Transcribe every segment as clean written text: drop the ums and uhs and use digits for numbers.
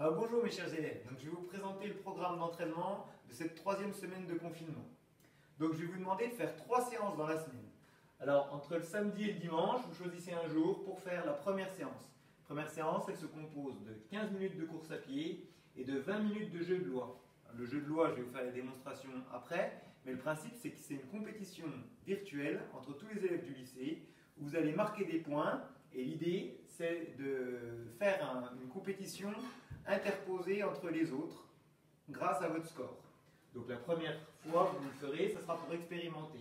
Alors bonjour mes chers élèves, donc je vais vous présenter le programme d'entraînement de cette troisième semaine de confinement. Donc je vais vous demander de faire 3 séances dans la semaine. Alors entre le samedi et le dimanche, vous choisissez un jour pour faire la première séance. La première séance, elle se compose de 15 minutes de course à pied et de 20 minutes de jeu de loi. Le jeu de loi, je vais vous faire les démonstrations après, mais le principe c'est que c'est une compétition virtuelle entre tous les élèves du lycée où vous allez marquer des points et l'idée c'est de faire une compétition interposée entre les autres grâce à votre score. Donc la première fois que vous le ferez, ça sera pour expérimenter.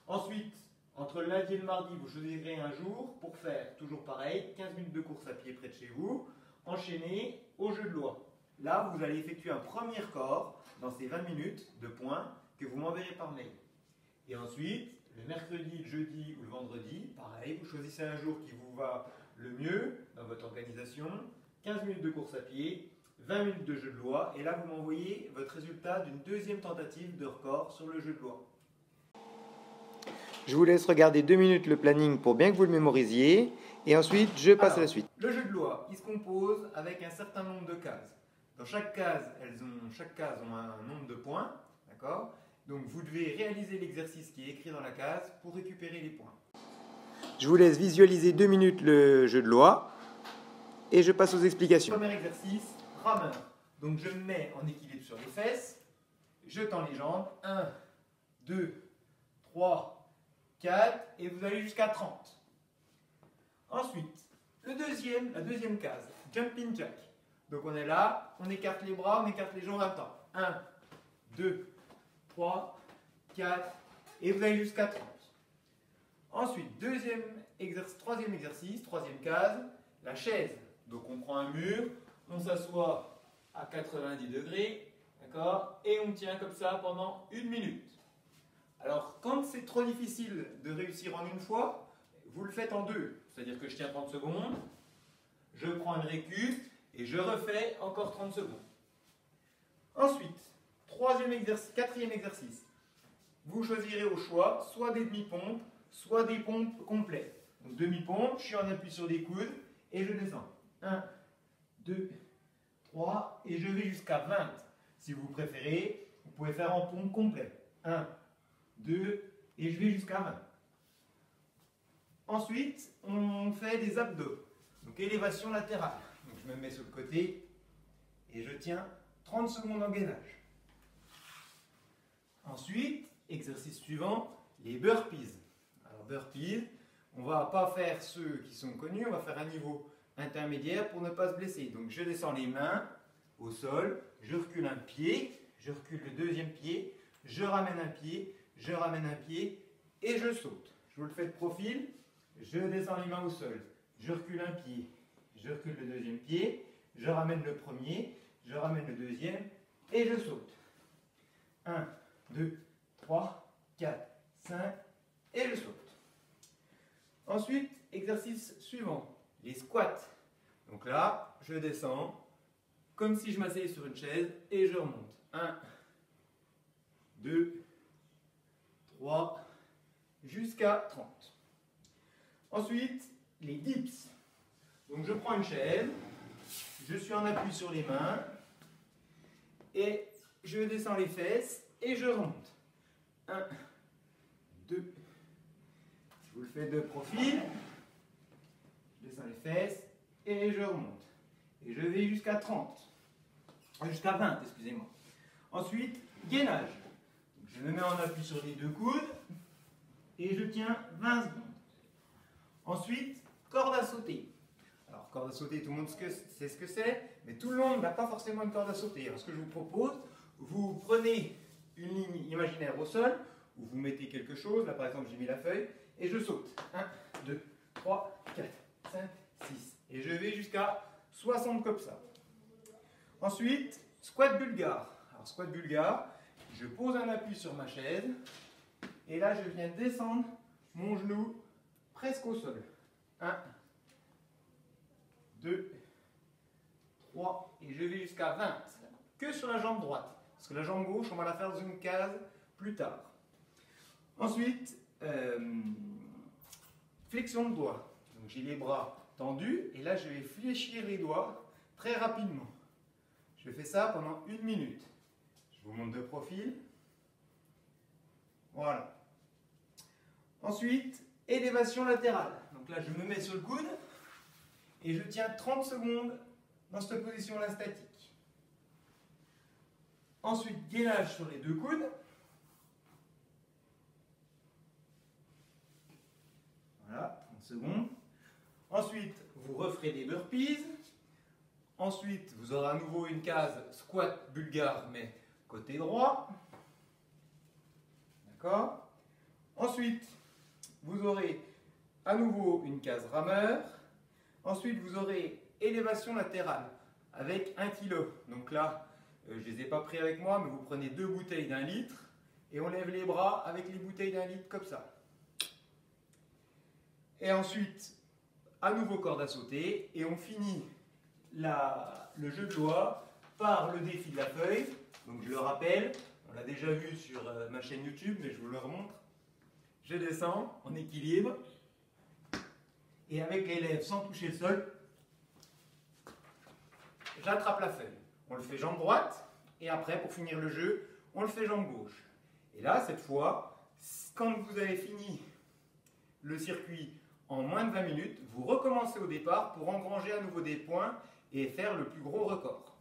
Ensuite, entre le lundi et le mardi, vous choisirez un jour pour faire toujours pareil, 15 minutes de course à pied près de chez vous, enchaîné au jeu de loi. Là, vous allez effectuer un premier score dans ces 20 minutes de points que vous m'enverrez par mail. Et ensuite, le mercredi, le jeudi ou le vendredi, pareil, vous choisissez un jour qui vous va le mieux dans votre organisation, 15 minutes de course à pied, 20 minutes de jeu de loi, et là vous m'envoyez votre résultat d'une deuxième tentative de record sur le jeu de loi. Je vous laisse regarder 2 minutes le planning pour bien que vous le mémorisiez, et ensuite je passe à la suite. Le jeu de loi, il se compose avec un certain nombre de cases. Dans chaque case, chaque case a un nombre de points, d'accord ? Donc vous devez réaliser l'exercice qui est écrit dans la case pour récupérer les points. Je vous laisse visualiser 2 minutes le jeu de loi et je passe aux explications. Premier exercice, rameur. Donc je me mets en équilibre sur les fesses, je tends les jambes, 1, 2, 3, 4 et vous allez jusqu'à 30. Ensuite, la deuxième case, jumping jack. Donc on est là, on écarte les bras, on écarte les jambes en même temps. 1, 2, 3, 4 et vous allez jusqu'à 30. Ensuite, troisième exercice, troisième case, la chaise. Donc on prend un mur, on s'assoit à 90 degrés, d'accord, et on tient comme ça pendant 1 minute. Alors quand c'est trop difficile de réussir en une fois, vous le faites en deux. C'est-à-dire que je tiens 30 secondes, je prends une récup et je refais encore 30 secondes. Ensuite, quatrième exercice. Vous choisirez au choix soit des demi-pompes, soit des pompes complètes. Donc demi-pompe, je suis en appui sur les coudes et je descends. 1, 2, 3 et je vais jusqu'à 20. Si vous préférez, vous pouvez faire en pompe complète. 1, 2 et je vais jusqu'à 20. Ensuite, on fait des abdos. Donc élévation latérale. Donc je me mets sur le côté et je tiens 30 secondes en gainage. Ensuite, exercice suivant, les burpees. Alors burpees, on ne va pas faire ceux qui sont connus, on va faire un niveau intermédiaire pour ne pas se blesser. Donc je descends les mains au sol, je recule un pied, je recule le deuxième pied, je ramène un pied, je ramène un pied et je saute. Je vous le fais de profil, je descends les mains au sol, je recule un pied, je recule le deuxième pied, je ramène le premier, je ramène le deuxième et je saute. 1, 2, 3, 4, 5 et je saute. Ensuite, exercice suivant, les squats. Donc là, je descends comme si je m'asseyais sur une chaise et je remonte. 1, 2, 3, jusqu'à 30. Ensuite, les dips. Donc je prends une chaise, je suis en appui sur les mains et je descends les fesses et je remonte. 1, 2, je vous le fais de profil, je descends les fesses et je remonte. Et je vais jusqu'à 30, jusqu'à 20, excusez-moi. Ensuite, gainage. Je me mets en appui sur les deux coudes et je tiens 20 secondes. Ensuite, corde à sauter. Alors, corde à sauter, tout le monde sait ce que c'est, mais tout le monde n'a pas forcément une corde à sauter. Alors, ce que je vous propose, vous prenez une ligne imaginaire au sol, où vous mettez quelque chose, là par exemple j'ai mis la feuille, et je saute. 1, 2, 3, 4, 5, 6. Et je vais jusqu'à 60 comme ça. Ensuite, squat bulgare. Alors squat bulgare, je pose un appui sur ma chaise, et là je viens descendre mon genou presque au sol. 1, 2, 3, et je vais jusqu'à 20. Que sur la jambe droite. Parce que la jambe gauche, on va la faire dans une case plus tard. Ensuite, flexion de doigts. Donc j'ai les bras tendus et là je vais fléchir les doigts très rapidement. Je fais ça pendant 1 minute. Je vous montre de profil. Voilà. Ensuite, élévation latérale. Donc là, je me mets sur le coude et je tiens 30 secondes dans cette position-là statique. Ensuite, gainage sur les 2 coudes. Voilà, 30 secondes. Ensuite, vous referez des burpees. Ensuite, vous aurez à nouveau une case squat bulgare, mais côté droit. D'accord? Ensuite, vous aurez à nouveau une case rameur. Ensuite, vous aurez élévation latérale avec 1 kg. Donc là, je ne les ai pas pris avec moi, mais vous prenez 2 bouteilles d'1 litre et on lève les bras avec les bouteilles d'1 litre comme ça. Et ensuite, à nouveau corde à sauter et on finit le jeu de doigts par le défi de la feuille. Donc je le rappelle, on l'a déjà vu sur ma chaîne YouTube, mais je vous le remontre. Je descends en équilibre et avec les lèvres sans toucher le sol, j'attrape la feuille. On le fait jambe droite et après, pour finir le jeu, on le fait jambe gauche. Et là, cette fois, quand vous avez fini le circuit en moins de 20 minutes, vous recommencez au départ pour engranger à nouveau des points et faire le plus gros record.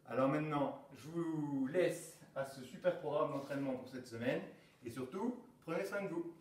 Alors maintenant, je vous laisse à ce super programme d'entraînement pour cette semaine et surtout, prenez soin de vous.